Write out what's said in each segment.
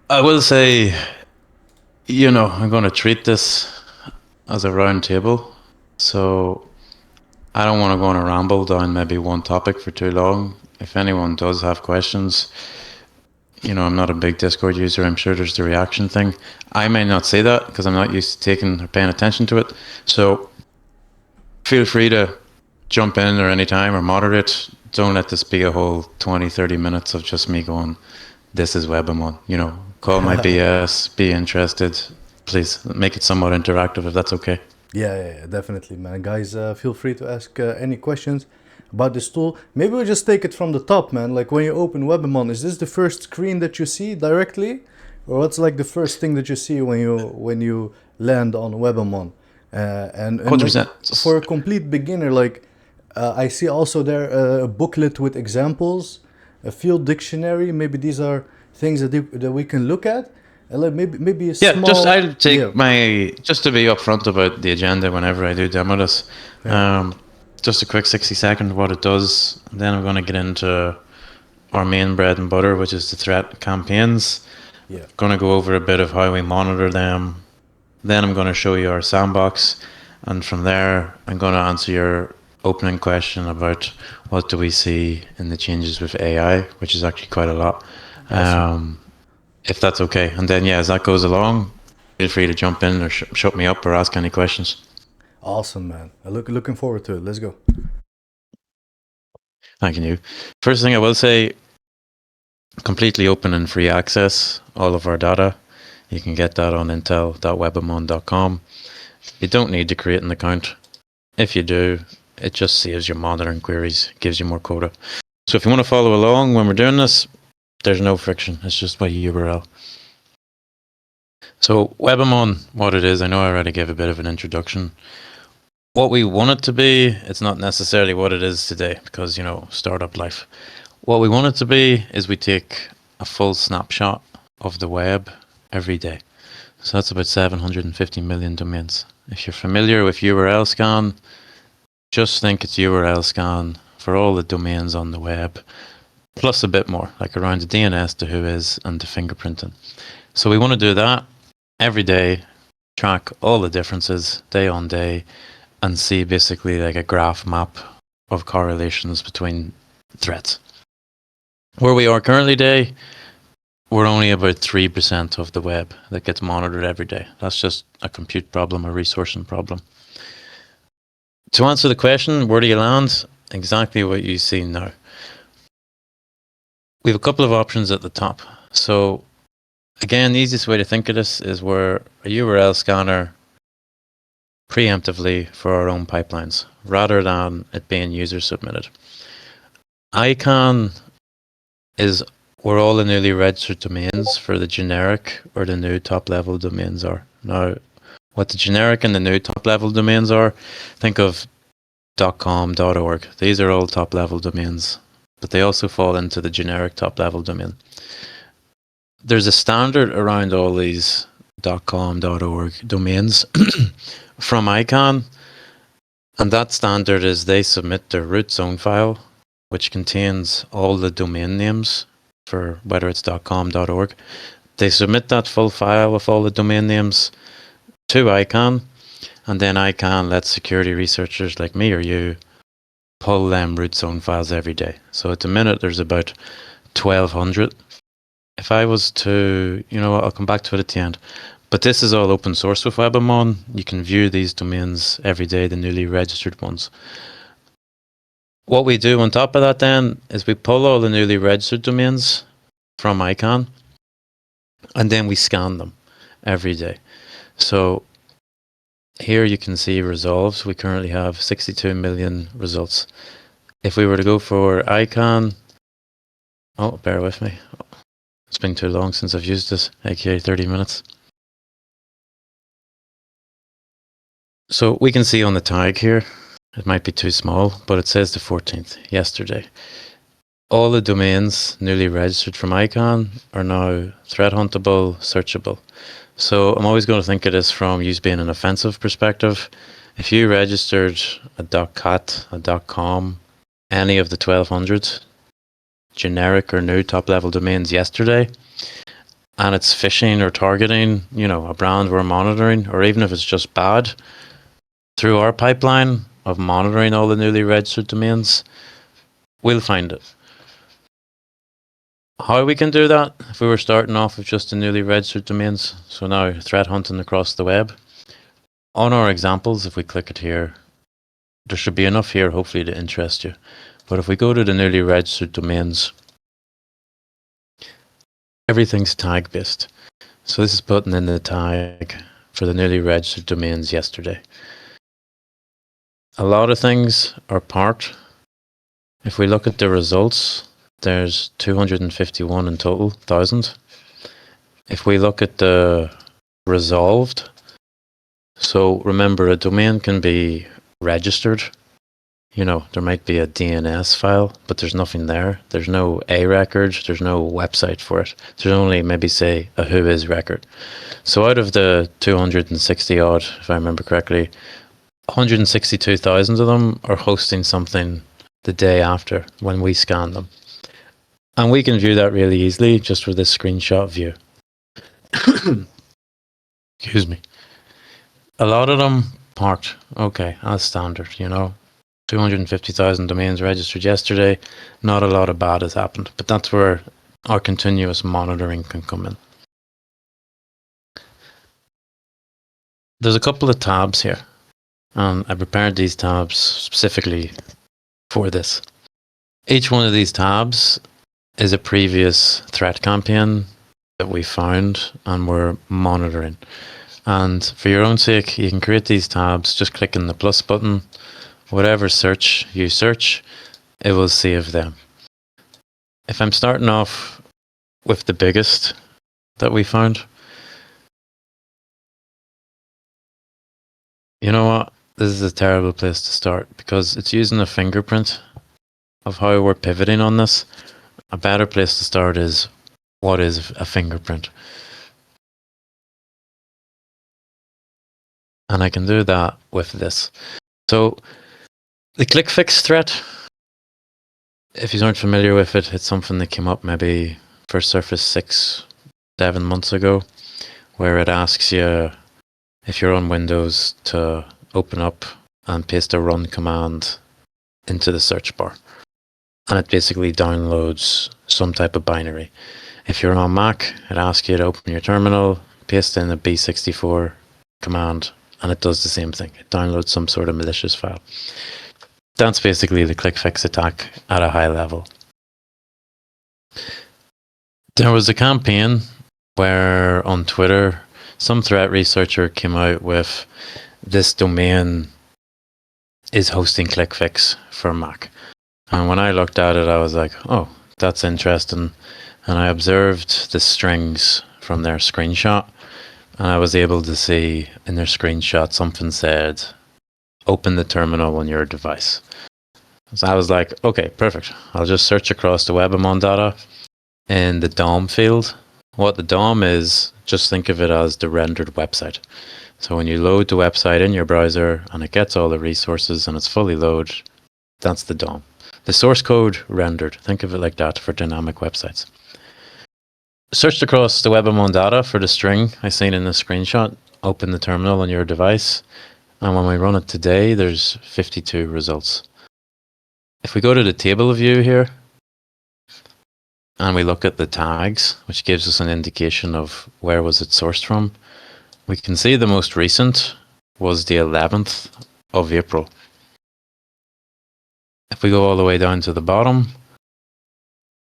I will say, I'm going to treat this as a round table. So I don't want to go on a ramble down maybe one topic for too long. If anyone does have questions, I'm not a big Discord user. I'm sure there's the reaction thing. I may not say that because I'm not used to taking or paying attention to it. So feel free to jump in or anytime or moderate. Don't let this be a whole 20, 30 minutes of just me going, this is Webamon. Call my BS, be interested. Please make it somewhat interactive if that's okay. Yeah, definitely, man. Guys, feel free to ask any questions about this tool. Maybe we just take it from the top, man. Like when you open Webamon, is this the first screen that you see directly, or what's like the first thing that you see when you land on Webamon? And like 100%. for a complete beginner, like I see also there a booklet with examples, a field dictionary. Maybe these are things that we can look at, and like maybe a Yeah, small I'll yeah. take just to be upfront about the agenda whenever I do demo this. Yeah. Just a quick 60-second what it does. Then I'm going to get into our main bread and butter, which is the threat campaigns. Yeah. Going to go over a bit of how we monitor them. Then I'm going to show you our sandbox. And from there, I'm going to answer your opening question about what do we see in the changes with AI, which is actually quite a lot. Awesome. If that's okay. And then, yeah, as that goes along, feel free to jump in or shut me up or ask any questions. Awesome, man. Looking forward to it. Let's go. Thank you. First thing I will say, completely open and free access, all of our data. You can get that on intel.webamon.com. You don't need to create an account. If you do, it just saves your monitoring queries, gives you more quota. So if you want to follow along when we're doing this, there's no friction. It's just by URL. So Webamon, what it is, I know I already gave a bit of an introduction. What we want it to be, it's not necessarily what it is today because, startup life. What we want it to be is we take a full snapshot of the web every day. So that's about 750 million domains. If you're familiar with URL scan, just think it's URL scan for all the domains on the web, plus a bit more, like around the DNS, the Whois, and the fingerprinting. So we want to do that every day, track all the differences day on day, and see basically like a graph map of correlations between threats. Where we are currently today, we're only about 3% of the web that gets monitored every day. That's just a compute problem, a resourcing problem. To answer the question, where do you land? Exactly what you see now. We have a couple of options at the top. So again, the easiest way to think of this is we're a URL scanner preemptively for our own pipelines, rather than it being user submitted. ICANN is where all the newly registered domains for the generic or the new top level domains are. Now, what the generic and the new top level domains are, think of .com, .org. These are all top level domains, but they also fall into the generic top level domain. There's a standard around all these .com, .org domains from ICANN, and that standard is they submit their root zone file, which contains all the domain names for whether it's .com, .org. They submit that full file with all the domain names to ICANN, and then ICANN lets security researchers like me or you pull them root zone files every day. So at the minute, there's about 1,200. If I was to, I'll come back to it at the end. But this is all open source with Webamon. You can view these domains every day, the newly registered ones. What we do on top of that then is we pull all the newly registered domains from ICANN, and then we scan them every day. So here you can see resolves. We currently have 62 million results. If we were to go for ICANN, bear with me. It's been too long since I've used this, aka 30 minutes. So we can see on the tag here, it might be too small, but it says the 14th, yesterday. All the domains newly registered from ICANN are now threat huntable, searchable. So I'm always going to think of this from you being an offensive perspective. If you registered a .cat, a .com, any of the 1,200 generic or new top level domains yesterday, and it's phishing or targeting, a brand we're monitoring, or even if it's just bad, through our pipeline of monitoring all the newly registered domains, we'll find it. How we can do that, if we were starting off with just the newly registered domains, so now threat hunting across the web, on our examples, if we click it here, there should be enough here hopefully to interest you. But if we go to the newly registered domains, everything's tag based. So this is putting in the tag for the newly registered domains yesterday. A lot of things are parked. If we look at the results, there's 251 in total, 1,000. If we look at the resolved, so remember a domain can be registered. There might be a DNS file, but there's nothing there. There's no A record, there's no website for it. There's only maybe say a whois record. So out of the 260 odd, if I remember correctly, 162,000 of them are hosting something the day after when we scan them. And we can view that really easily just with this screenshot view. Excuse me. A lot of them parked. Okay, as standard, 250,000 domains registered yesterday. Not a lot of bad has happened, but that's where our continuous monitoring can come in. There's a couple of tabs here, and I prepared these tabs specifically for this. Each one of these tabs is a previous threat campaign that we found and we're monitoring. And for your own sake, you can create these tabs just clicking the plus button. Whatever search you search, it will save them. If I'm starting off with the biggest that we found, you know what? This is a terrible place to start because it's using a fingerprint of how we're pivoting on this. A better place to start is, what is a fingerprint? And I can do that with this. So the ClickFix threat, if you aren't familiar with it, it's something that came up maybe first surfaced 6-7 months ago, where it asks you if you're on Windows to open up and paste a run command into the search bar. And it basically downloads some type of binary. If you're on Mac, it asks you to open your terminal, paste in a B64 command, and it does the same thing. It downloads some sort of malicious file. That's basically the ClickFix attack at a high level. There was a campaign where on Twitter, some threat researcher came out with this domain is hosting ClickFix for Mac. And when I looked at it, I was like, oh, that's interesting. And I observed the strings from their screenshot. And I was able to see in their screenshot something said, open the terminal on your device. So I was like, okay, perfect. I'll just search across the Webamon data in the DOM field. What the DOM is, just think of it as the rendered website. So when you load the website in your browser and it gets all the resources and it's fully loaded, that's the DOM. The source code rendered, think of it like that for dynamic websites. Searched across the Webamon data for the string I seen in the screenshot, open the terminal on your device, and when we run it today, there's 52 results. If we go to the table view here, and we look at the tags, which gives us an indication of where was it sourced from, we can see the most recent was the 11th of April. If we go all the way down to the bottom,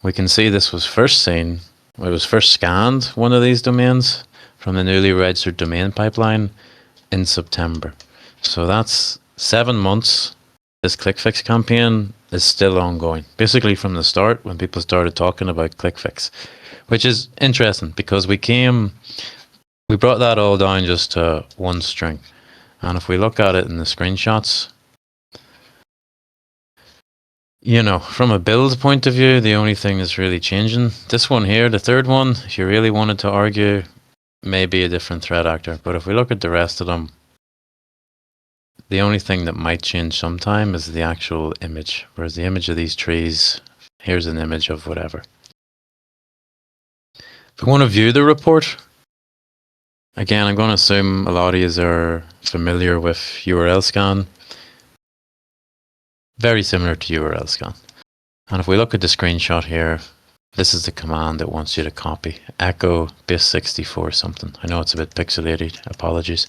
we can see this was first seen, it was first scanned, one of these domains, from the newly registered domain pipeline in September. So that's 7 months. This ClickFix campaign is still ongoing, basically from the start when people started talking about ClickFix, which is interesting because we brought that all down just to one string. And if we look at it in the screenshots, from a build point of view, the only thing that's really changing, this one here, the third one, if you really wanted to argue, may be a different threat actor. But if we look at the rest of them, the only thing that might change sometime is the actual image. Whereas the image of these trees, here's an image of whatever. If we want to view the report, again, I'm going to assume a lot of you are familiar with URL scan. Very similar to URL scan. And if we look at the screenshot here, this is the command it wants you to copy. Echo base64 something. I know it's a bit pixelated, apologies.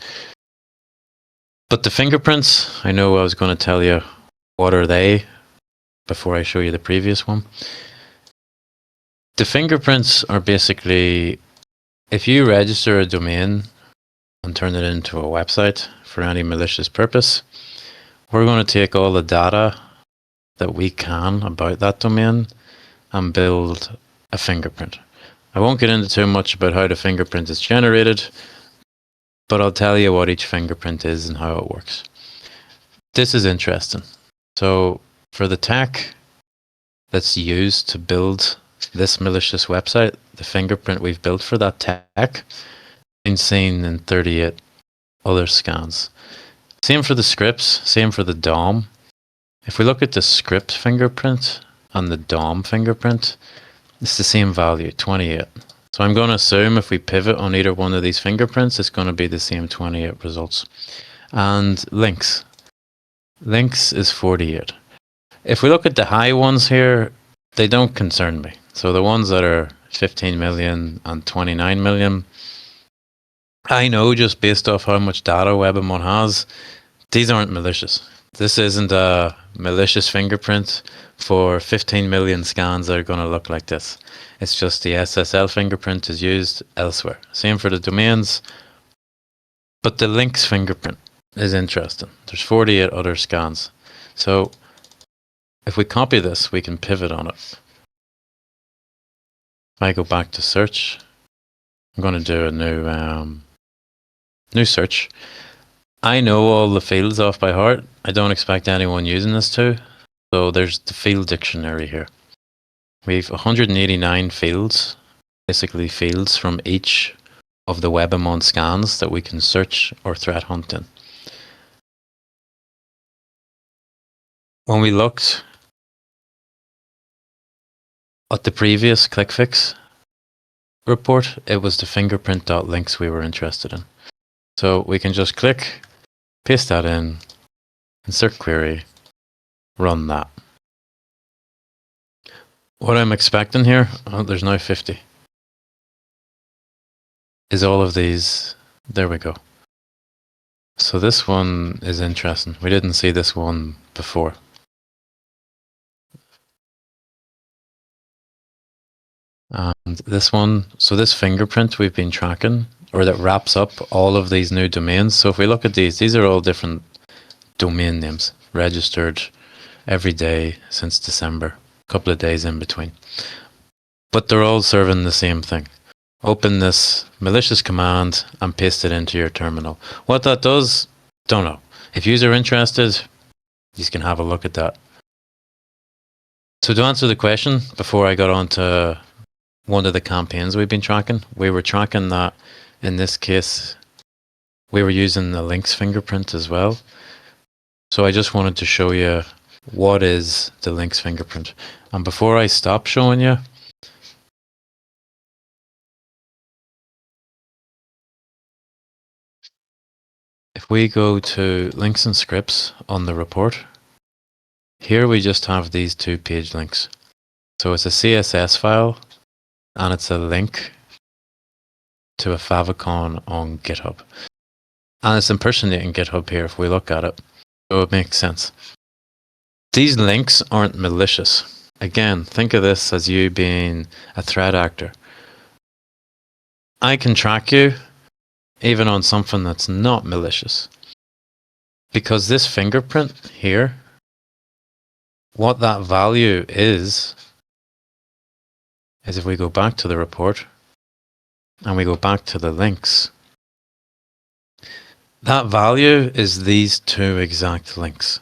But the fingerprints, I know I was going to tell you what are they before I show you the previous one. The fingerprints are basically, if you register a domain and turn it into a website for any malicious purpose, we're going to take all the data that we can about that domain and build a fingerprint. I won't get into too much about how the fingerprint is generated, but I'll tell you what each fingerprint is and how it works. This is interesting. So for the tech that's used to build this malicious website, the fingerprint we've built for that tech been seen in 38 other scans. Same for the scripts, same for the DOM. If we look at the script fingerprint and the DOM fingerprint, it's the same value, 28. So I'm going to assume if we pivot on either one of these fingerprints, it's going to be the same 28 results. And links. Links is 48. If we look at the high ones here, they don't concern me. So the ones that are 15 million and 29 million, I know just based off how much data Webamon has, these aren't malicious. This isn't a malicious fingerprint for 15 million scans that are going to look like this. It's just the SSL fingerprint is used elsewhere. Same for the domains. But the links fingerprint is interesting. There's 48 other scans. So if we copy this, we can pivot on it. If I go back to search, I'm going to do a new search. I know all the fields off by heart. I don't expect anyone using this to. So there's the field dictionary here. We've 189 fields, basically fields from each of the Webamon scans that we can search or threat hunt in. When we looked at the previous ClickFix report, it was the fingerprint.links we were interested in. So we can just click, paste that in, insert query, run that. What I'm expecting here, oh, there's now 50, is all of these. There we go. So this one is interesting. We didn't see this one before. And this one, so this fingerprint we've been tracking, or that wraps up all of these new domains. So if we look at these are all different domain names registered every day since December, a couple of days in between. But they're all serving the same thing. Open this malicious command and paste it into your terminal. What that does, don't know. If you're interested, you can have a look at that. So to answer the question, before I got on to one of the campaigns we've been tracking, we were tracking that, in this case, we were using the links fingerprint as well. So I just wanted to show you what is the links fingerprint. And before I stop showing you, if we go to links and scripts on the report, here we just have these 2-page links. So it's a CSS file and it's a link to a favicon on GitHub. And it's impersonating GitHub here if we look at it. So it makes sense. These links aren't malicious. Again, think of this as you being a threat actor. I can track you even on something that's not malicious. Because this fingerprint here, what that value is if we go back to the report and we go back to the links, that value is these 2 exact links.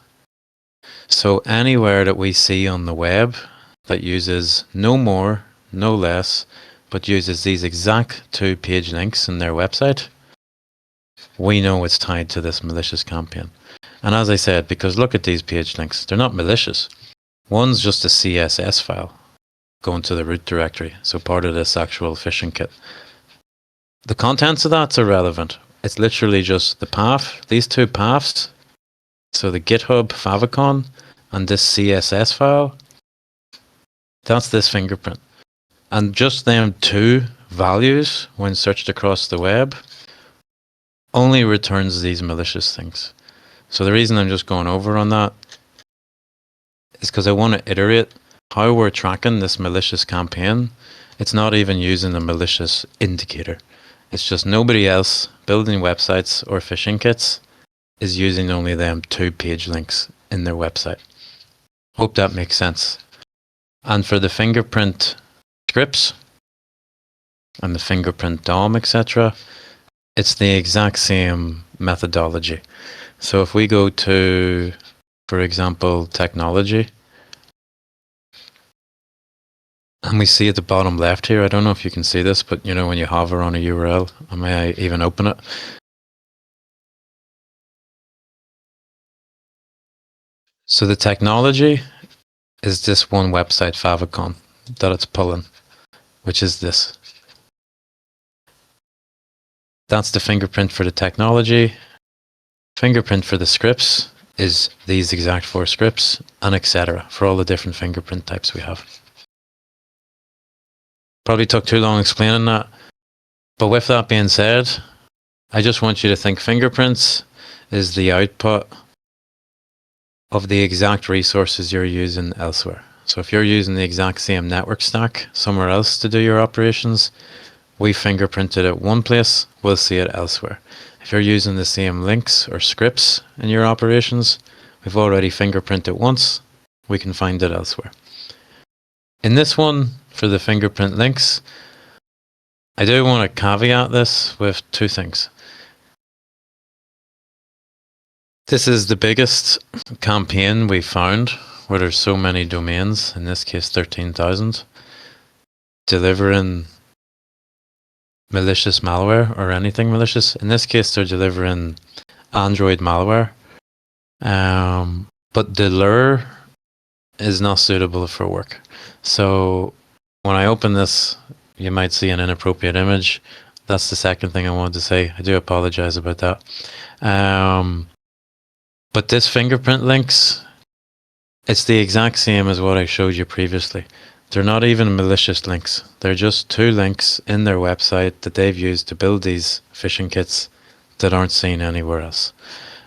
So anywhere that we see on the web that uses no more, no less, but uses these exact 2-page links in their website, we know it's tied to this malicious campaign. And as I said, because look at these page links, they're not malicious. One's just a CSS file. going to the root directory. So part of this actual phishing kit. The contents of that's irrelevant. It's literally just the path, these two paths. So the GitHub favicon and this CSS file. That's this fingerprint. And just them two values, when searched across the web, only returns these malicious things. So the reason I'm just going over on that is because I want to iterate how we're tracking this malicious campaign. It's not even using a malicious indicator. It's just nobody else building websites or phishing kits is using only them 2 page links in their website. Hope that makes sense. And for the fingerprint scripts and the fingerprint DOM, etc., it's the exact same methodology. So if we go to, for example, technology, and we see at the bottom left here, I don't know if you can see this, but you know when you hover on a URL, I may even open it. So the technology is this one website favicon that it's pulling, which is this. That's the fingerprint for the technology. Fingerprint for the scripts is these exact 4 scripts, and etc. for all the different fingerprint types we have. Probably took too long explaining that. But with that being said, I just want you to think fingerprints is the output of the exact resources you're using elsewhere. So if you're using the exact same network stack somewhere else to do your operations, we fingerprinted it one place, we'll see it elsewhere. If you're using the same links or scripts in your operations, we've already fingerprinted it once, we can find it elsewhere. In this one, for the fingerprint links, I do want to caveat this with 2 things. This is the biggest campaign we found where there's so many domains, in this case 13,000, delivering malicious malware or anything malicious. In this case, they're delivering Android malware. But the lure is not suitable for work. So when I open this, you might see an inappropriate image. That's the second thing I wanted to say. I do apologize about that. But this fingerprint links, it's the exact same as what I showed you previously. They're not even malicious links. They're just 2 links in their website that they've used to build these phishing kits that aren't seen anywhere else.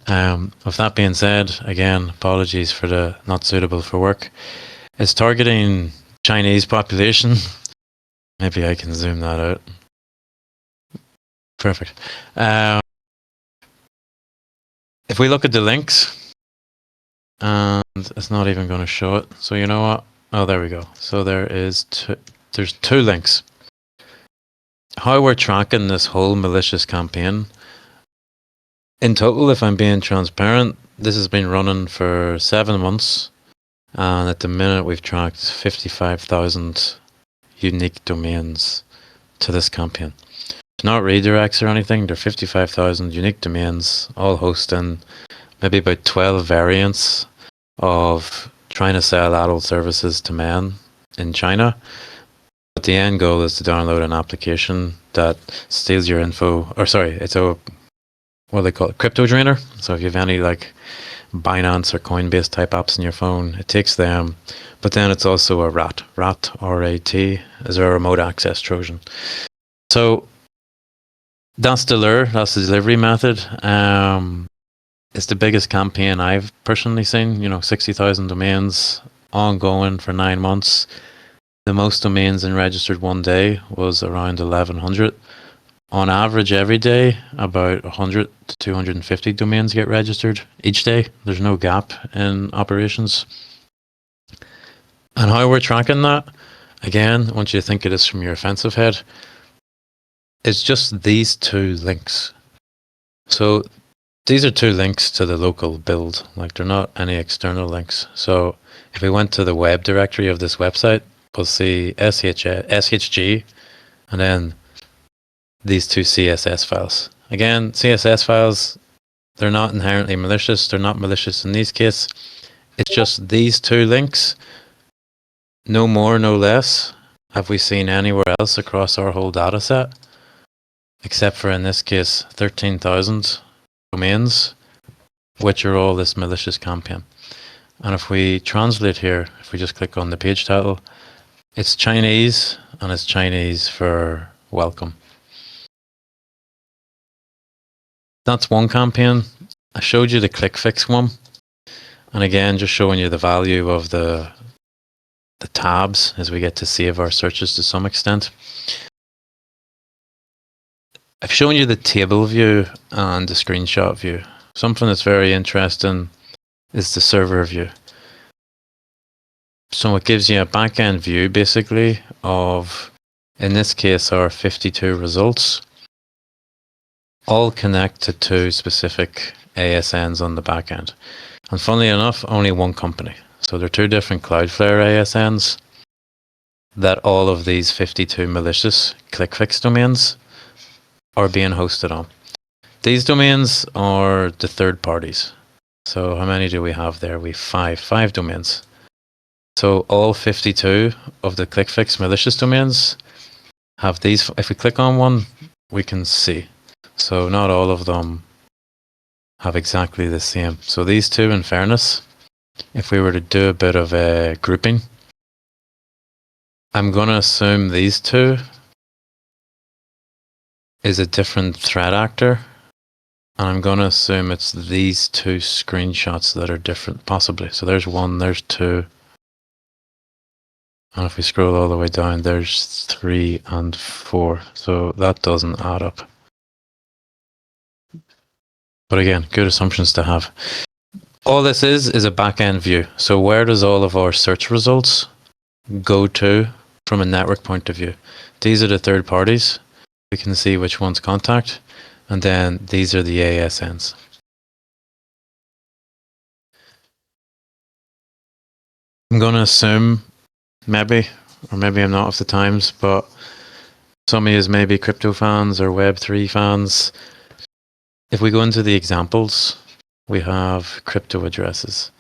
With that being said, again, apologies for the not suitable for work. It's targeting Chinese population. Maybe I can zoom that out. Perfect. If we look at the links, and it's not even going to show it. So you know what? Oh, there we go. So there's 2 links. How we're tracking this whole malicious campaign. In total, if I'm being transparent, this has been running for 7 months. And at the minute, we've tracked 55,000 unique domains to this campaign. It's not redirects or anything. They're 55,000 unique domains, all hosting maybe about 12 variants of trying to sell adult services to men in China. But the end goal is to download an application that steals your info, or sorry, it's a, what do they call it, crypto drainer. So if you have any like Binance or Coinbase type apps in your phone, it takes them. But then it's also a RAT, R-A-T, is a remote access Trojan. So that's the lure, that's the delivery method. It's the biggest campaign I've personally seen, 60,000 domains ongoing for 9 months. The most domains in registered one day was around 1,100. On average, every day, about 100 to 250 domains get registered each day. There's no gap in operations. And how we're tracking that, again, I want you to think of this from your offensive head, it's just these 2 links. So these are 2 links to the local build, like they're not any external links. So if we went to the web directory of this website, we'll see SHG and then these 2 CSS files. Again, CSS files, they're not inherently malicious. They're not malicious in these cases. It's just these 2 links No more, no less have we seen anywhere else across our whole data set, except for in this case 13,000 domains, which are all this malicious campaign. And if we translate here, if we just click on the page title, it's Chinese, and it's Chinese for welcome. That's one campaign. I showed you the ClickFix one. And again, just showing you the value of the tabs as we get to save our searches to some extent. I've shown you the table view and the screenshot view. Something that's very interesting is the server view. So it gives you a backend view basically of, in this case, our 52 results, all connected to specific ASNs on the backend. And funnily enough, only one company. So there are two different Cloudflare ASNs that all of these 52 malicious ClickFix domains are being hosted on. These domains are the third parties. So how many do we have there? We have five domains. So all 52 of the ClickFix malicious domains have these. If we click on one, we can see. So not all of them have exactly the same. So these two, in fairness, if we were to do a bit of a grouping, I'm going to assume these two is a different threat actor. And I'm going to assume it's these two screenshots that are different, possibly. So there's one, there's two. And if we scroll all the way down, there's 3 and 4. So that doesn't add up. But again, good assumptions to have. All this is a back-end view. So where does all of our search results go to from a network point of view? These are the third parties. We can see which ones contact. And then these are the ASNs. I'm going to assume, maybe, or maybe I'm not of the times, but some of you may be crypto fans or Web3 fans. If we go into the examples, we have crypto addresses.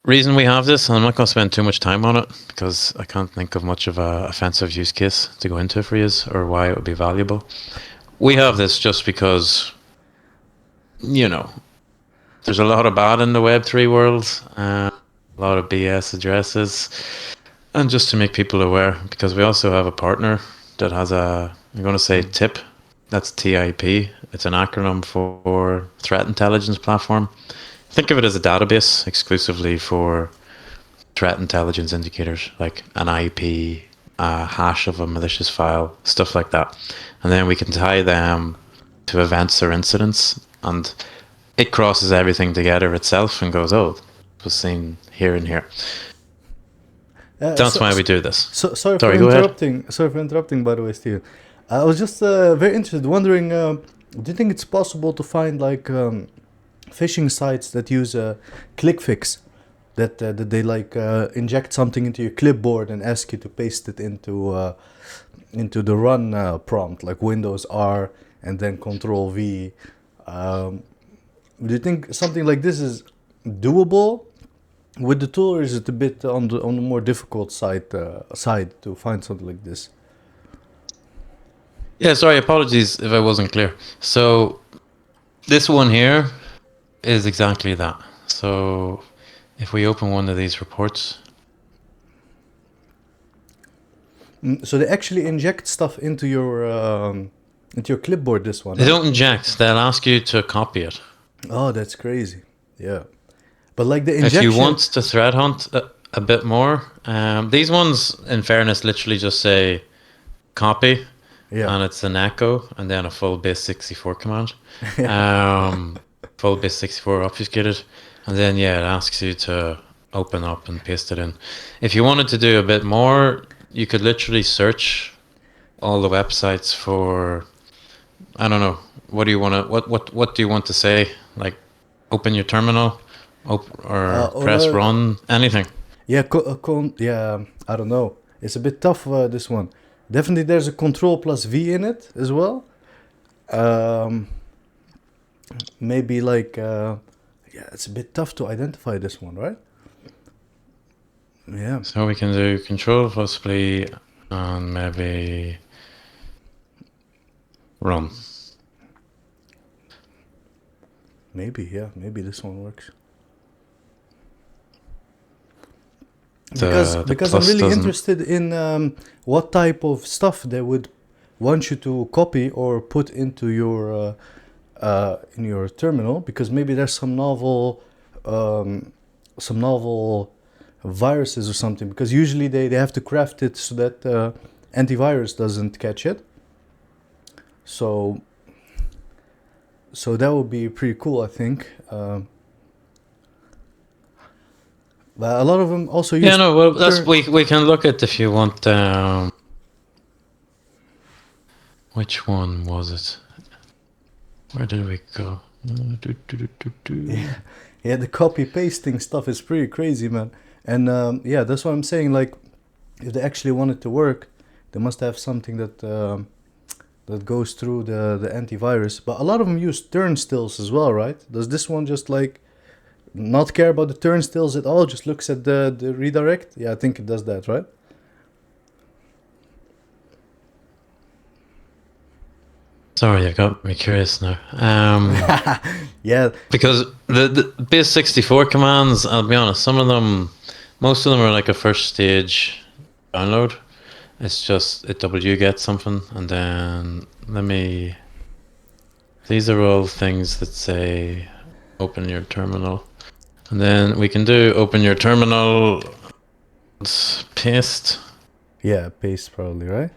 Reason we have this, and I'm not going to spend too much time on it because I can't think of much of an offensive use case to go into for you or why it would be valuable. We have this just because, you know, there's a lot of bad in the Web3 world, a lot of BS addresses, and just to make people aware, because we also have a partner that has I'm going to say TIP, that's TIP. It's an acronym for Threat Intelligence Platform. Think of it as a database exclusively for threat intelligence indicators, like an IP, a hash of a malicious file, stuff like that. And then we can tie them to events or incidents, and it crosses everything together itself and goes, oh, it was seen here and here. That's why we do this. Sorry for interrupting. Sorry for interrupting, by the way, Steven. I was just very interested, wondering, do you think it's possible to find like phishing sites that use ClickFix, that they like inject something into your clipboard and ask you to paste it into the run prompt, like Windows R and then Control V? Do you think something like this is doable with the tool, or is it a bit on the more difficult side to find something like this? Yeah, sorry, apologies if I wasn't clear. So this one here is exactly that. So if we open one of these reports. So they actually inject stuff into your clipboard, this one? They don't inject, they'll ask you to copy it. Oh, that's crazy. Yeah. But like the injection... If you want to threat hunt a bit more, these ones, in fairness, literally just say copy, and it's an echo, and then a full base64 command. Full base64 obfuscated, and then it asks you to open up and paste it in. If you wanted to do a bit more, you could literally search all the websites for, I don't know, what do you want to, what do you want to say? Like, open your terminal, press run, anything. Yeah, I don't know. It's a bit tough, this one. Definitely there's a Control plus V in it as well. Maybe like, it's a bit tough to identify this one, right? Yeah. So we can do control possibly and maybe run. Maybe, yeah. Maybe this one works. The Because I'm plus really doesn't. interested in what type of stuff they would want you to copy or put into your in your terminal, because maybe there's some novel viruses or something, because usually they have to craft it so that antivirus doesn't catch it. So that would be pretty cool, I think. But a lot of them also use Yeah, no. Well, that's ter- we can look at if you want. Which one was it? Where did we go? yeah, the copy pasting stuff is pretty crazy, man. And yeah, that's what I'm saying. Like, if they actually want it to work, they must have something that goes through the antivirus. But a lot of them use turnstiles as well, right? Does this one just like not care about the turnstiles at all? Just looks at the redirect? Yeah, I think it does that, right? Sorry, I got me curious now. Yeah, Because the base 64 commands, I'll be honest, some of them, most of them are like a first stage download. It's just it wget something, and then these are all things that say open your terminal. And then we can do open your terminal, paste. yeah, paste probably, right?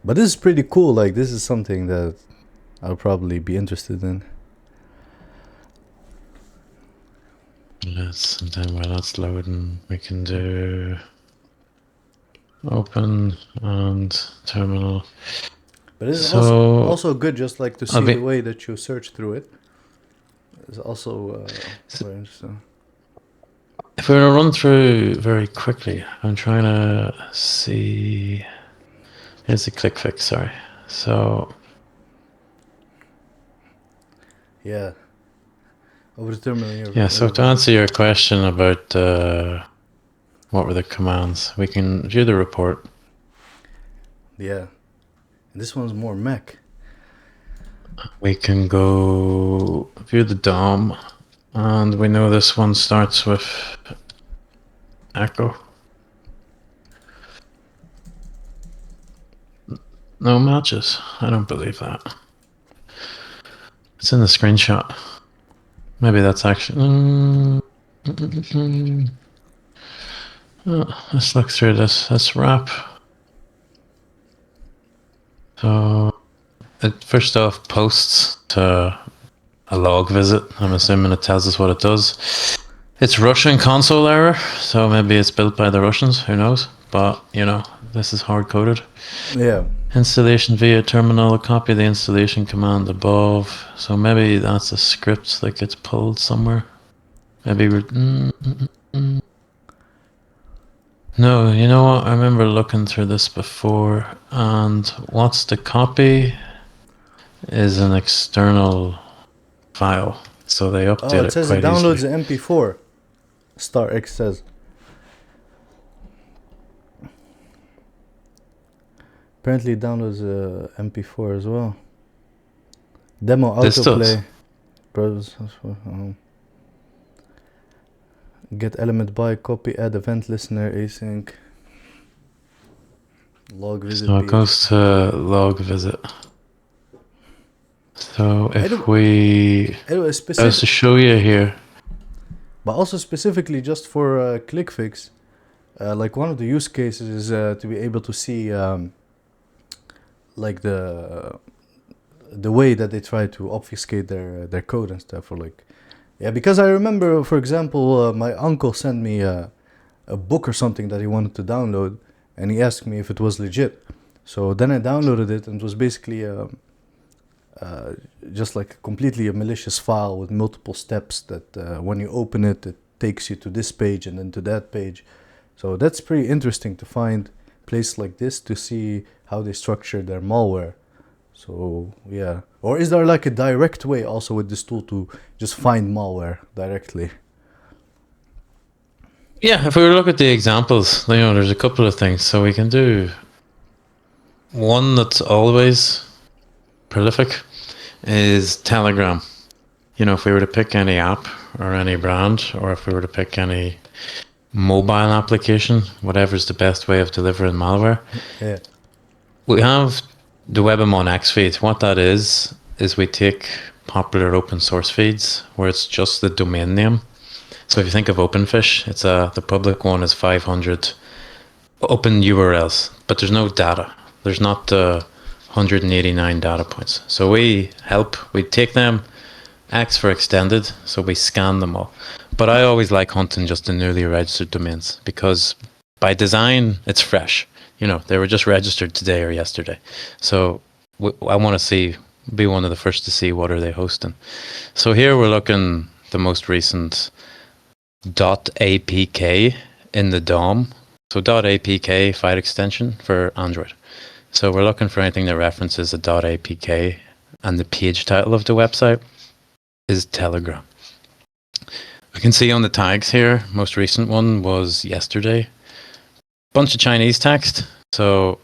But this is pretty cool. Like, this is something that I'll probably be interested in. And then while that's loading, we can do open and terminal. But this is So also good, just like to see the way that you search through it. It's also very interesting. if we were to run through very quickly, I'm trying to see. Here's the ClickFix, sorry. So Yeah. Over the terminal here. yeah, so to answer your question about what were the commands, we can view the report. Yeah. And this one's more Mac. We can go view the DOM, and we know this one starts with echo. No matches. I don't believe that. It's in the screenshot. Maybe that's actually. Let's look through this. Let's wrap. So it first off posts to a log visit. I'm assuming it tells us what it does. It's Russian console error, so maybe it's built by the Russians. Who knows? But you know, this is hard coded. Yeah. Installation via terminal. Copy the installation command above. So maybe that's a script that gets pulled somewhere. Maybe we're. No, you know what? I remember looking through this before, and what's the copy is an external file, so they update Oh, it says it quite downloads easily. the MP4. Star X says. Apparently it downloads the MP4 as well. Demo This does. autoplay. Get element by copy, add event listener, async. Log visit So it page. goes to log visit. So if we I was to show you here. But also specifically just for ClickFix, like one of the use cases is to be able to see like the way that they try to obfuscate their code and stuff. Or like, yeah, because I remember, for example, my uncle sent me a book or something that he wanted to download, and he asked me if it was legit. So then I downloaded it, and it was basically just like completely a malicious file with multiple steps that when you open it, it takes you to this page and then to that page. So that's pretty interesting to find places like this to see how they structure their malware. So yeah, or is there like a direct way also with this tool to just find malware directly? Yeah, if we look at the examples, there's a couple of things. So we can do one that's always prolific is Telegram. If we were to pick any app or any brand, or if we were to pick any mobile application, whatever's the best way of delivering malware, Yeah. we have the Webamon X feed. What that is we take popular open source feeds where it's just the domain name. So if you think of OpenFish, it's the public one is 500 open URLs, but there's no data. There's not 189 data points. So we take them, X for extended, so we scan them all. But I always like hunting just the newly registered domains because by design, it's fresh. They were just registered today or yesterday. So I want to be one of the first to see what are they hosting. So here we're looking the most recent .apk in the DOM. So .apk file extension for Android. So we're looking for anything that references a .apk, and the page title of the website is Telegram. We can see on the tags here, most recent one was yesterday. Bunch of Chinese text. So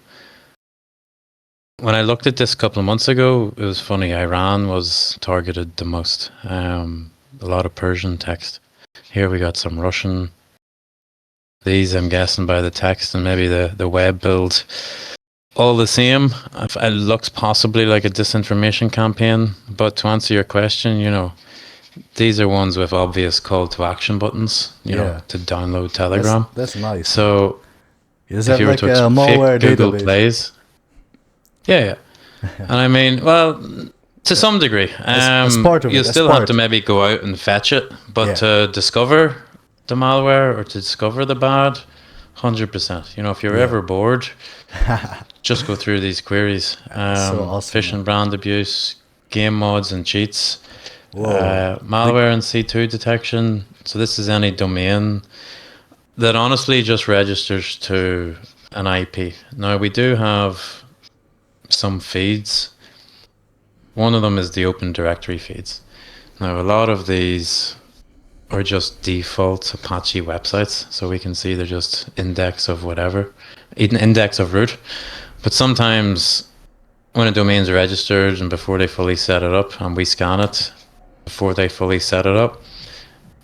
when I looked at this a couple of months ago, it was funny. Iran was targeted the most. A lot of Persian text. Here we got some Russian. These, I'm guessing by the text and maybe the web build, all the same. It looks possibly like a disinformation campaign, but to answer your question, these are ones with obvious call to action buttons, to download Telegram. That's nice. So is that like a malware Google database? Plays, yeah. And I mean, well, to some degree, as part of it, you still have to maybe go out and fetch it, but to discover the malware or to discover the bad, 100%. If you're ever bored, just go through these queries. So awesome, Phishing, brand abuse, game mods and cheats, malware and C2 detection. So this is any domain that honestly just registers to an IP. Now we do have some feeds. One of them is the open directory feeds. Now a lot of these are just default Apache websites, so we can see they're just index of whatever, index of root. But sometimes when a domain's registered and before they fully set it up, and we scan it before they fully set it up,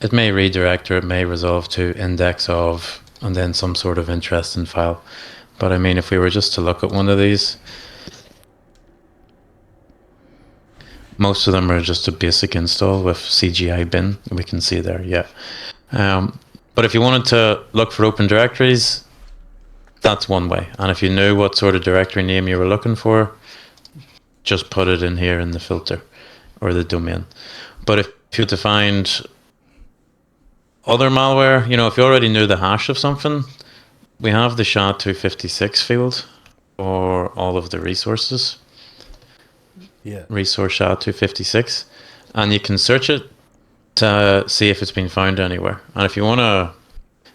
it may redirect or it may resolve to index of, and then some sort of interesting file. But I mean, if we were just to look at one of these, most of them are just a basic install with CGI bin. We can see there, yeah. But if you wanted to look for open directories, that's one way. And if you knew what sort of directory name you were looking for, just put it in here in the filter or the domain. But if you had to find other malware, if you already knew the hash of something, we have the SHA-256 field for all of the resources. Resource SHA-256, and you can search it to see if it's been found anywhere. And if you want to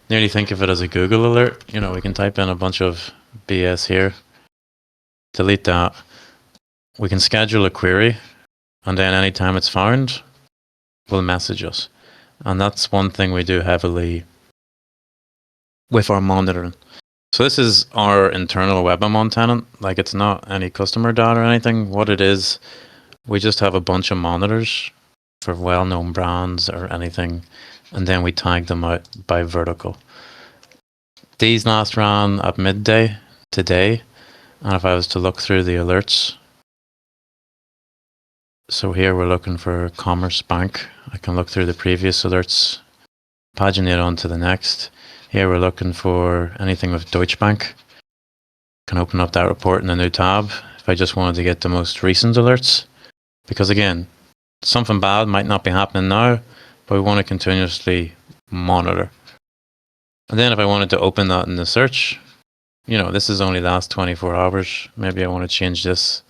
nearly think of it as a Google alert, we can type in a bunch of BS here, delete that. We can schedule a query, and then anytime it's found, will message us. And that's one thing we do heavily with our monitoring. So this is our internal Webamon tenant. Like, it's not any customer data or anything. What it is, we just have a bunch of monitors for well-known brands or anything, and then we tag them out by vertical. These last ran at midday today, and if I was to look through the alerts, so here we're looking for Commerce Bank. I can look through the previous alerts, paginate on to the next. Here we're looking for anything with Deutsche Bank. Can open up that report in a new tab if I just wanted to get the most recent alerts. Because again, something bad might not be happening now, but we want to continuously monitor. And then if I wanted to open that in the search, this is only last 24 hours. Maybe I want to change this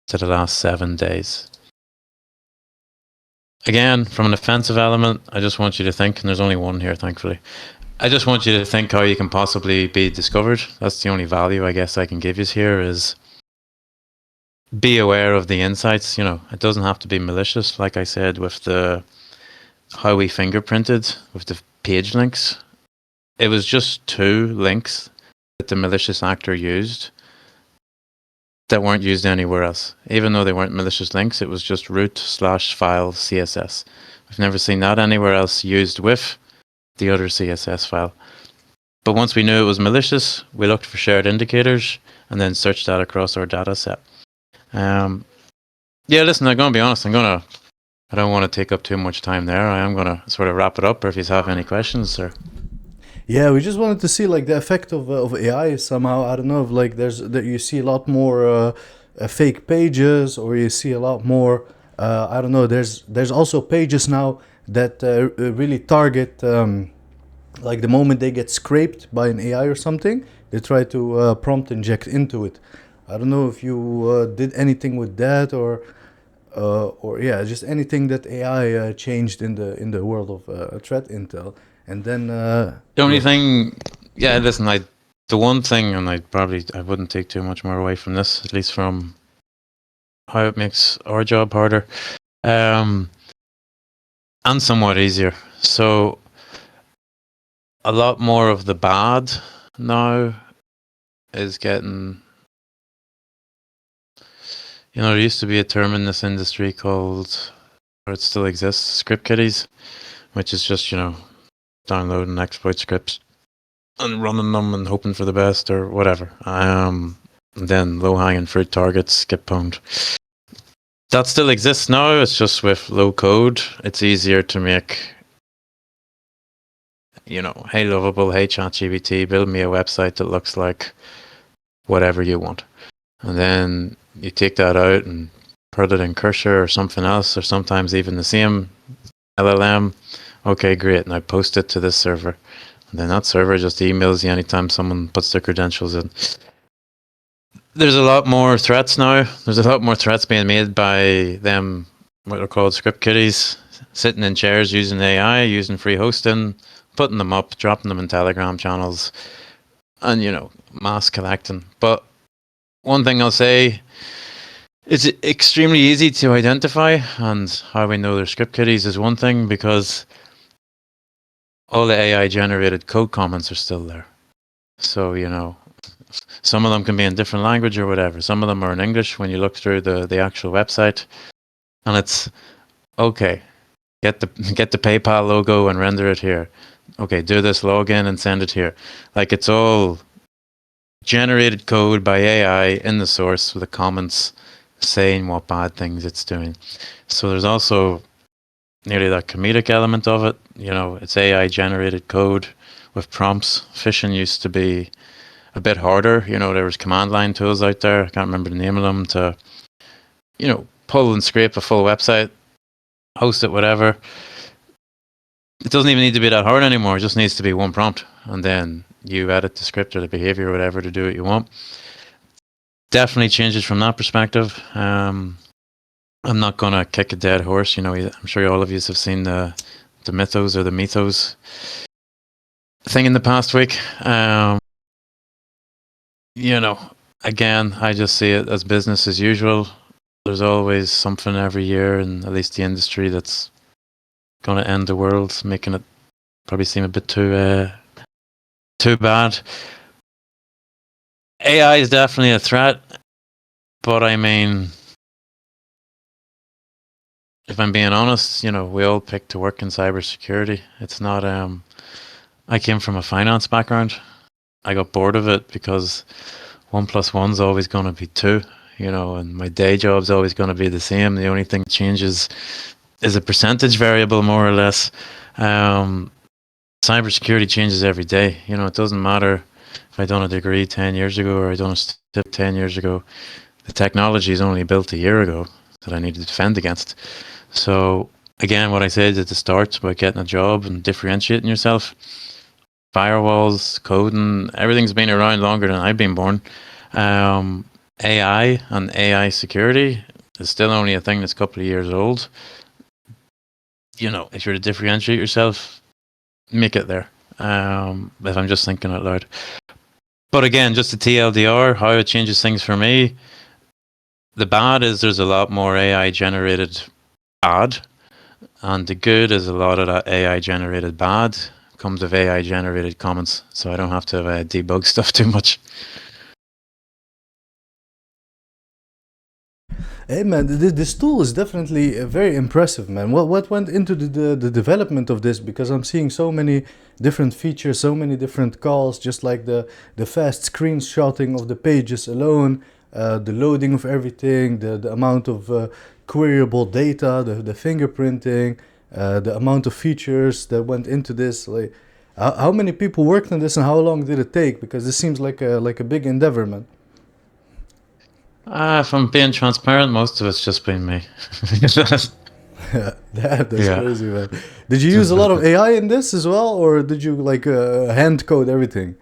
to the last 7 days. Again, from an offensive element, I just want you to think, and there's only one here, thankfully. I just want you to think how you can possibly be discovered. That's the only value I guess I can give you here is be aware of the insights. It doesn't have to be malicious. Like I said, with how we fingerprinted with the page links, it was just 2 links that the malicious actor used that weren't used anywhere else. Even though they weren't malicious links, it was just root/file CSS. I've never seen that anywhere else used with the other CSS file. But once we knew it was malicious, we looked for shared indicators and then searched that across our data set. Yeah, listen, I'm going to be honest. I don't want to take up too much time there. I am going to sort of wrap it up, or if you have any questions, sir. Yeah, we just wanted to see like the effect of AI somehow. I don't know if like that you see a lot more fake pages, or you see a lot more. I don't know. There's also pages now that really target like the moment they get scraped by an AI or something, they try to prompt inject into it. I don't know if you did anything with that, or yeah, just anything that AI changed in the world of threat intel. And then the only thing, yeah, listen, the one thing, and I wouldn't take too much more away from this, at least from how it makes our job harder, and somewhat easier. So a lot more of the bad now is getting, there used to be a term in this industry called, or it still exists, script kiddies, which is just, downloading exploit scripts and running them and hoping for the best or whatever. And then low-hanging fruit targets get pwned. That still exists now. It's just with low code. It's easier to make, hey Lovable, hey ChatGPT, build me a website that looks like whatever you want. And then you take that out and put it in Cursor or something else, or sometimes even the same LLM. Okay, great. And I post it to this server. And then that server just emails you anytime someone puts their credentials in. There's a lot more threats now. There's a lot more threats being made by them, what are called script kiddies, sitting in chairs using AI, using free hosting, putting them up, dropping them in Telegram channels, and, mass collecting. But one thing I'll say, it's extremely easy to identify, and how we know they're script kiddies is one thing, because all the AI generated code comments are still there. So, some of them can be in different language or whatever. Some of them are in English when you look through the actual website. And it's, okay, get the PayPal logo and render it here. Okay, do this login and send it here. Like, it's all generated code by AI in the source with the comments saying what bad things it's doing. So there's also nearly that comedic element of it. It's AI generated code with prompts. Phishing used to be a bit harder. There was command line tools out there. I can't remember the name of them, to, pull and scrape a full website, host it, whatever. It doesn't even need to be that hard anymore. It just needs to be one prompt, and then you edit the script or the behavior or whatever to do what you want. Definitely changes from that perspective. I'm not going to kick a dead horse. I'm sure all of you have seen the mythos or the mythos thing in the past week. Again, I just see it as business as usual. There's always something every year in at least the industry that's going to end the world, making it probably seem a bit too bad. AI is definitely a threat, but I mean, if I'm being honest, we all picked to work in cybersecurity. It's not, I came from a finance background. I got bored of it because 1 + 1 is always going to be 2, and my day job's always going to be the same. The only thing that changes is a percentage variable, more or less. Cybersecurity changes every day. It doesn't matter if I done a degree 10 years ago or I done a STIP 10 years ago. The technology is only built a year ago that I need to defend against. So again, what I said at the start about getting a job and differentiating yourself, firewalls, coding, everything's been around longer than I've been born. AI and AI security is still only a thing that's a couple of years old. If you're to differentiate yourself, make it there. If I'm just thinking out loud. But again, just the TLDR, how it changes things for me. The bad is there's a lot more AI generated bad, and the good is a lot of that AI generated bad comes with AI generated comments, so I don't have to debug stuff too much. Hey man, this tool is definitely very impressive, man. What went into the development of this? Because I'm seeing so many different features, so many different calls, just like the fast screenshotting of the pages alone, the loading of everything, the amount of queryable data, the fingerprinting, the amount of features that went into this. Like, how many people worked on this, and how long did it take? Because this seems like a big endeavor, man. If I'm being transparent, most of it's just been me. That's Yeah. crazy, man. Did you use a lot of AI in this as well, or did you like hand code everything?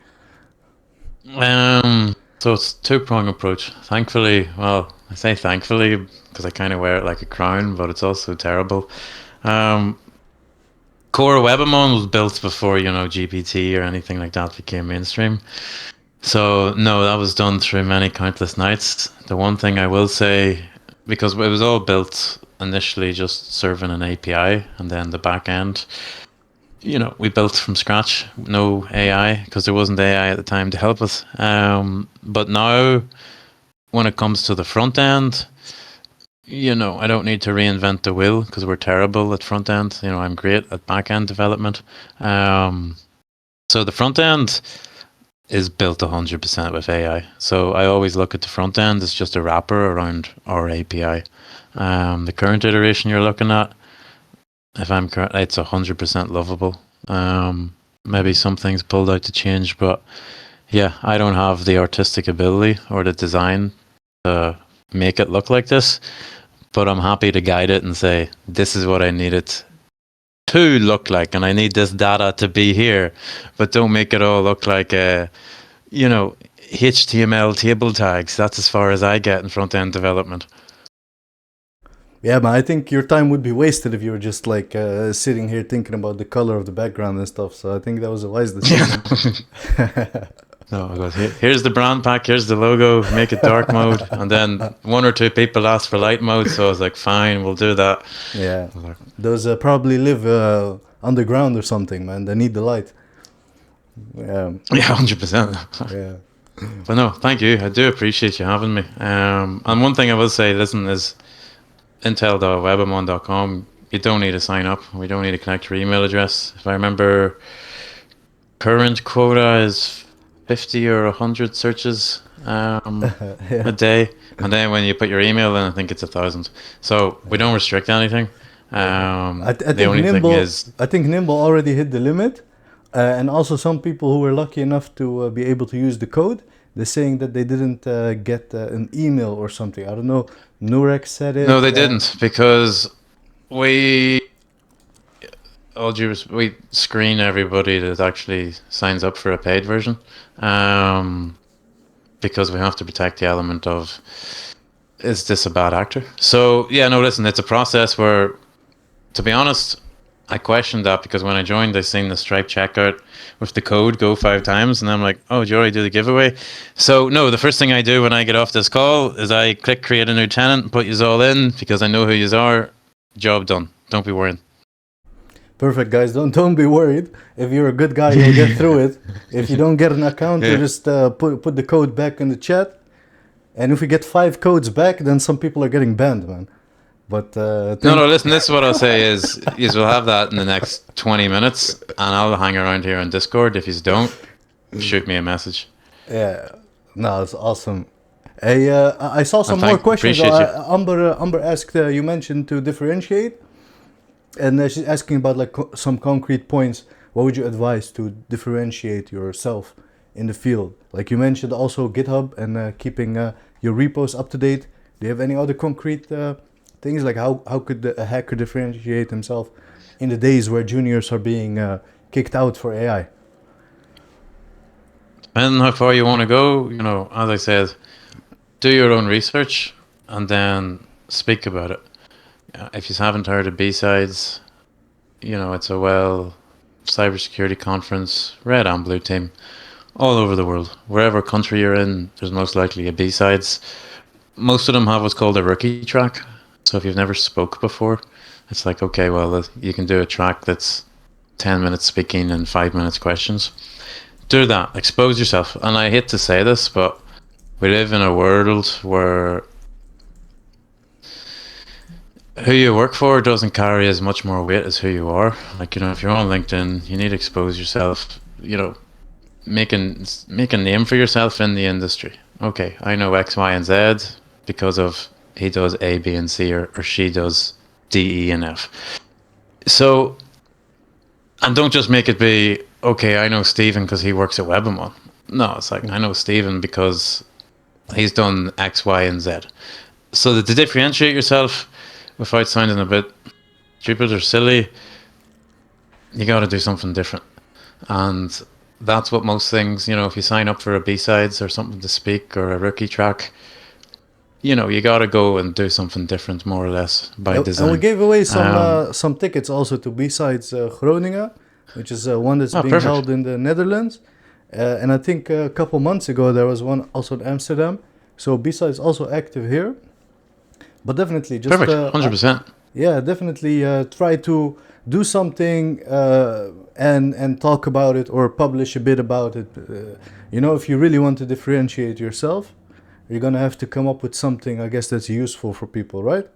So it's two-prong approach. Thankfully, well, I say thankfully because I kind of wear it like a crown, but it's also terrible. Um, Core Webamon was built before, GPT or anything like that became mainstream. So no, that was done through many countless nights. The one thing I will say, because it was all built initially just serving an API, and then the back end, we built from scratch, no AI, because there wasn't AI at the time to help us. But now, when it comes to the front end, I don't need to reinvent the wheel because we're terrible at front end. I'm great at back end development. So the front end is built 100% with AI. So I always look at the front end as just a wrapper around our API. The current iteration you're looking at, if I'm correct, it's 100% lovable. Maybe some things pulled out to change, but yeah, I don't have the artistic ability or the design to make it look like this, but I'm happy to guide it and say, this is what I need it to look like, and I need this data to be here, but don't make it all look like HTML table tags. That's as far as I get in front end development. Yeah, man, I think your time would be wasted if you were just like sitting here thinking about the color of the background and stuff. So I think that was a wise decision. No, I goes, here's the brand pack, here's the logo, make it dark mode. And then one or two people asked for light mode, so I was like, fine, we'll do that. Yeah, those probably live underground or something, man. They need the light. Yeah, Yeah, 100%. yeah. But no, thank you. I do appreciate you having me. And one thing I will say, listen, is intel.webamon.com, you don't need to sign up. We don't need to connect your email address. If I remember, current quota is 50 or 100 searches Yeah. a day. And then when you put your email in, I think it's 1,000. So we don't restrict anything. I The think only thing Nimble. is, I think Nimble already hit the limit, and also some people who were lucky enough to be able to use the code. They're saying that they didn't get an email or something. I don't know. Nurex said it. no, they didn't, because we we screen everybody that actually signs up for a paid version, because we have to protect the element of, is this a bad actor? So yeah, no, listen, it's a process where, to be honest, I questioned that because when I joined, I seen the Stripe checkout with the code go 5 times, and I'm like, oh, do you already do the giveaway? So no, the first thing I do when I get off this call is I click create a new tenant and put yous all in because I know who yous are. Job done. Don't be worrying. Perfect, guys. Don't be worried. If you're a good guy, you'll get through it. If you don't get an account, you Yeah. just put the code back in the chat. And if we get 5 codes back, then some people are getting banned, man. But No, listen, this is what I'll say is we'll have that in the next 20 minutes, and I'll hang around here on Discord. If you don't, shoot me a message. yeah, no, it's awesome. Hey, I saw some more questions. Appreciate you. Amber asked, you mentioned to differentiate, and she's asking about like some concrete points. What would you advise to differentiate yourself in the field? Like you mentioned also GitHub and keeping your repos up to date. Do you have any other concrete things, like how could a hacker differentiate himself in the days where juniors are being kicked out for AI? Depending how far you want to go, as I said, do your own research and then speak about it. If you haven't heard of B-Sides, it's a cybersecurity conference, red and blue team, all over the world. Wherever country you're in, there's most likely a B-Sides. Most of them have what's called a rookie track. So if you've never spoke before, it's like, okay, well, you can do a track that's 10 minutes speaking and 5 minutes questions. Do that. Expose yourself. And I hate to say this, but we live in a world where who you work for doesn't carry as much more weight as who you are. Like, if you're on LinkedIn, you need to expose yourself, make a name for yourself in the industry. Okay, I know X, Y, and Z because of he does A, B, and C, or she does D, E, and F. So, and don't just make it be, okay, I know Stephen because he works at Webamon. No, it's like, I know Stephen because he's done X, Y, and Z. So that to differentiate yourself without sounding a bit stupid or silly, you got to do something different. And that's what most things, if you sign up for a B-sides or something to speak or a rookie track, you got to go and do something different, more or less, by design. And we gave away some tickets also to B-sides Groningen, which is one that's being held in the Netherlands. And I think a couple months ago there was one also in Amsterdam. So B-sides also active here. But definitely just... Perfect, 100%. Yeah, definitely try to do something and talk about it or publish a bit about it. If you really want to differentiate yourself, you're going to have to come up with something, I guess, that's useful for people, right?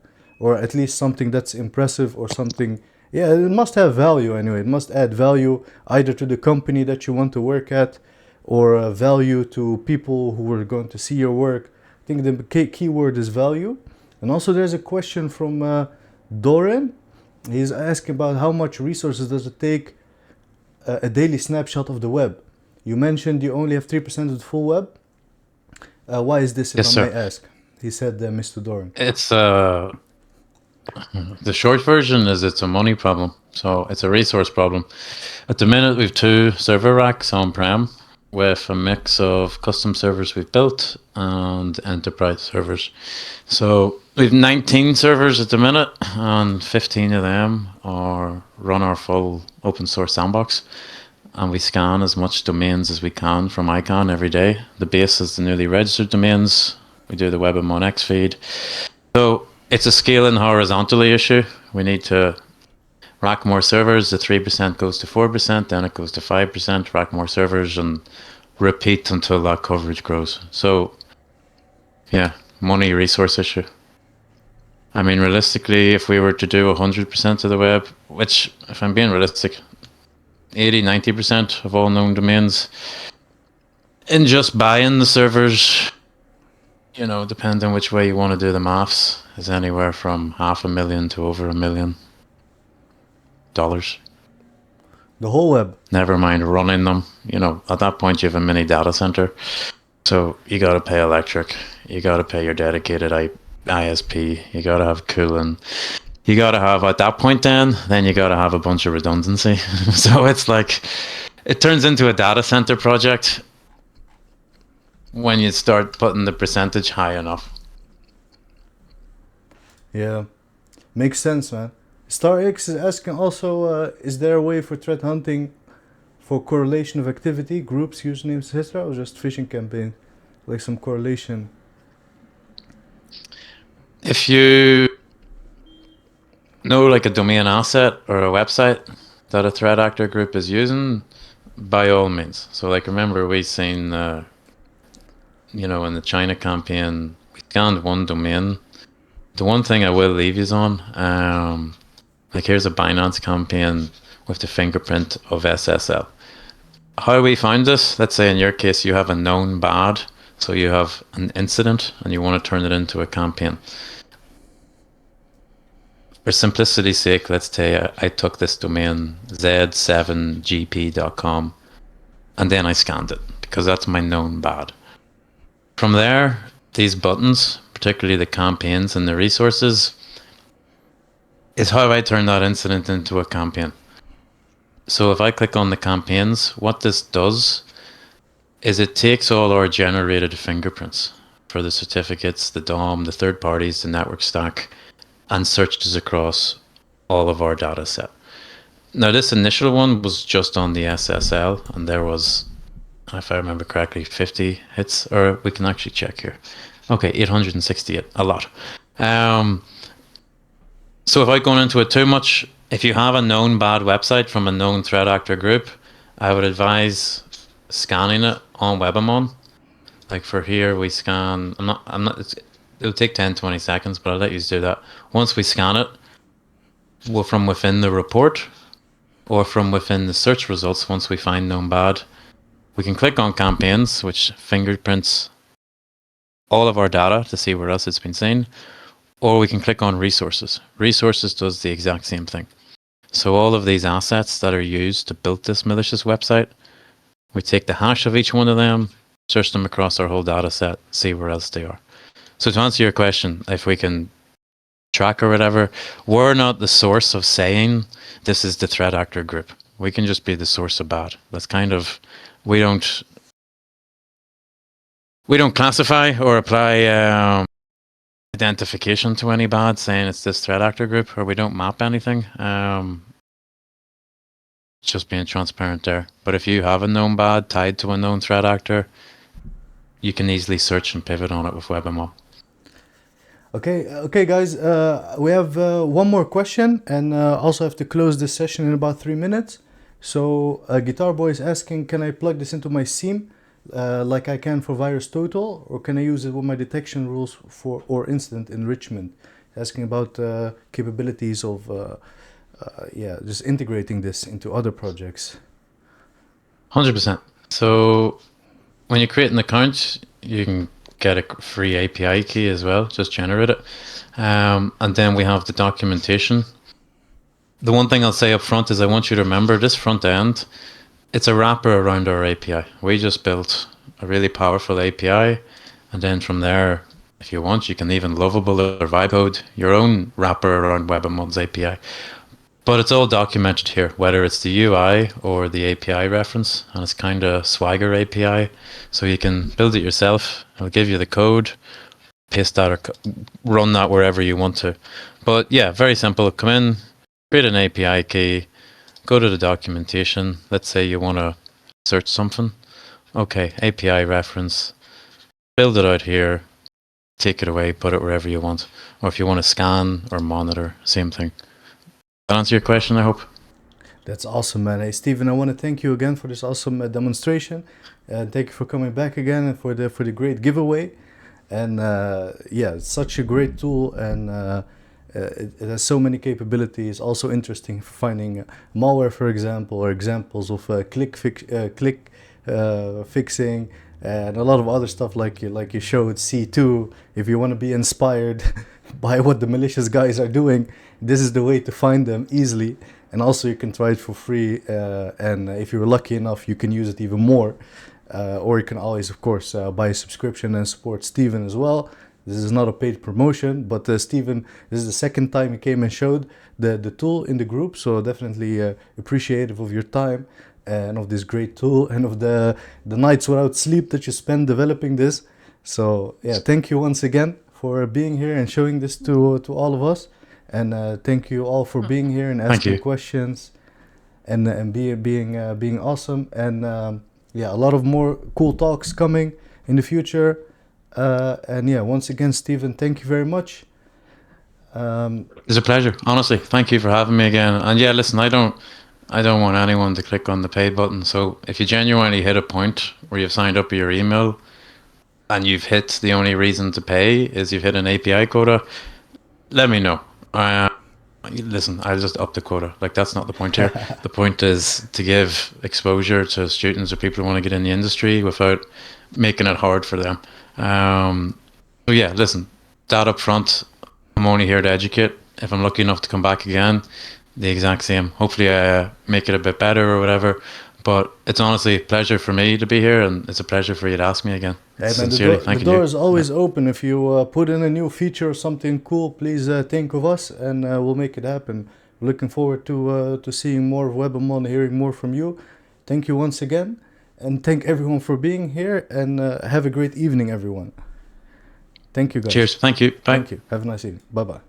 Or at least something that's impressive or something. Yeah, it must have value anyway. It must add value either to the company that you want to work at or value to people who are going to see your work. I think the key word is value. And also there's a question from Doran. He's asking about how much resources does it take a daily snapshot of the web. You mentioned you only have 3% of the full web. Why is this, if I may ask? He said, Mr. Doran. It's the short version is it's a money problem. So it's a resource problem. At the minute, we've 2 server racks on-prem with a mix of custom servers we've built and enterprise servers. So we've 19 servers at the minute, and 15 of them run our full open source sandbox. And we scan as much domains as we can from ICANN every day. The base is the newly registered domains. We do the Webamon X feed. So it's a scaling horizontally issue. We need to rack more servers. The 3% goes to 4%, then it goes to 5%, rack more servers, and repeat until that coverage grows. So, yeah, money resource issue. I mean, realistically, if we were to do 100% of the web, which, if I'm being realistic, 80-90% of all known domains, in just buying the servers, depending which way you want to do the maths, is anywhere from $500,000 to over $1 million. The whole web? Never mind running them. At that point you have a mini data center. So you got to pay electric. You got to pay your dedicated ISP. You got to have cooling. You got to have, at that point then you got to have a bunch of redundancy. So it's like, it turns into a data center project when you start putting the percentage high enough. Yeah, makes sense, man. StarX is asking also, is there a way for threat hunting for correlation of activity, groups, usernames, etc., or just phishing campaign, like some correlation? If you know like a domain asset or a website that a threat actor group is using, by all means. So like, remember we seen, in the China campaign, we scanned one domain. The one thing I will leave you on, like here's a Binance campaign with the fingerprint of SSL. How we find this, let's say in your case, you have a known bad, so you have an incident and you want to turn it into a campaign. For simplicity's sake, let's say I took this domain z7gp.com and then I scanned it because that's my known bad. From there, these buttons, particularly the campaigns and the resources, is how I turn that incident into a campaign. So if I click on the campaigns, what this does is it takes all our generated fingerprints for the certificates, the DOM, the third parties, the network stack, and searches across all of our data set. Now this initial one was just on the SSL, and there was, if I remember correctly, 50 hits, or we can actually check here. Okay, 868, a lot. So without going into it too much, if you have a known bad website from a known threat actor group, I would advise scanning it on Webamon. Like for here, we scan. It'll take 10, 20 seconds, but I'll let you do that. Once we scan it, from within the report or from within the search results, once we find known bad, we can click on campaigns, which fingerprints all of our data to see where else it's been seen, or we can click on resources. Resources does the exact same thing. So all of these assets that are used to build this malicious website, we take the hash of each one of them, search them across our whole data set, see where else they are. So to answer your question, if we can track or whatever, we're not the source of saying this is the threat actor group. We can just be the source of bad. That's kind of, we don't classify or apply identification to any bad saying it's this threat actor group, or we don't map anything. Just being transparent there. But if you have a known bad tied to a known threat actor, you can easily search and pivot on it with Webamon. Okay, guys. We have one more question, and also have to close this session in about 3 minutes. So, Guitar Boy is asking, can I plug this into my SIEM like I can for VirusTotal, or can I use it with my detection rules or incident enrichment? Asking about capabilities of just integrating this into other projects. 100%. So when you create an account, you can get a free API key as well, just generate it. And then we have the documentation. The one thing I'll say up front is I want you to remember this front end, it's a wrapper around our API. We just built a really powerful API. And then from there, if you want, you can even lovable or vibe code your own wrapper around Webamon's API. But it's all documented here, whether it's the UI or the API reference, and it's kind of Swagger API. So you can build it yourself. It'll give you the code, paste that or run that wherever you want to. But yeah, very simple. Come in, create an API key, go to the documentation. Let's say you want to search something. Okay, API reference, build it out here, take it away, put it wherever you want. Or if you want to scan or monitor, same thing. That answer your question, I hope. That's awesome, man. Hey, Steven, I want to thank you again for this awesome demonstration. Thank you for coming back again and for the great giveaway. And it's such a great tool, and it has so many capabilities. Also interesting for finding malware, for example, or examples of fixing, and a lot of other stuff like you showed C2. If you want to be inspired by what the malicious guys are doing, this is the way to find them easily. And also you can try it for free, and if you're lucky enough, you can use it even more. Or you can always, of course, buy a subscription and support Steven as well. This is not a paid promotion, but Steven, this is the second time he came and showed the tool in the group, so definitely appreciative of your time and of this great tool and of the nights without sleep that you spend developing this. So yeah, thank you once again for being here and showing this to all of us. And thank you all for being here and asking questions and being awesome. And a lot of more cool talks coming in the future. Once again, Steven, thank you very much. It's a pleasure, honestly. Thank you for having me again. And yeah, listen, I don't want anyone to click on the pay button. So if you genuinely hit a point where you've signed up with your email and you've hit the only reason to pay is you've hit an API quota, let me know. Listen, I'll just up the quota. Like, that's not the point here. The point is to give exposure to students or people who want to get in the industry without making it hard for them. So yeah, listen, that up front, I'm only here to educate. If I'm lucky enough to come back again, the exact same. Hopefully I make it a bit better or whatever. But it's honestly a pleasure for me to be here, and it's a pleasure for you to ask me again. Hey, man, the door is always open. If you put in a new feature or something cool, please think of us, and we'll make it happen. Looking forward to seeing more of Webamon, hearing more from you. Thank you once again, and thank everyone for being here, and have a great evening, everyone. Thank you, guys. Cheers. Thank you. Bye. Thank you. Have a nice evening. Bye-bye.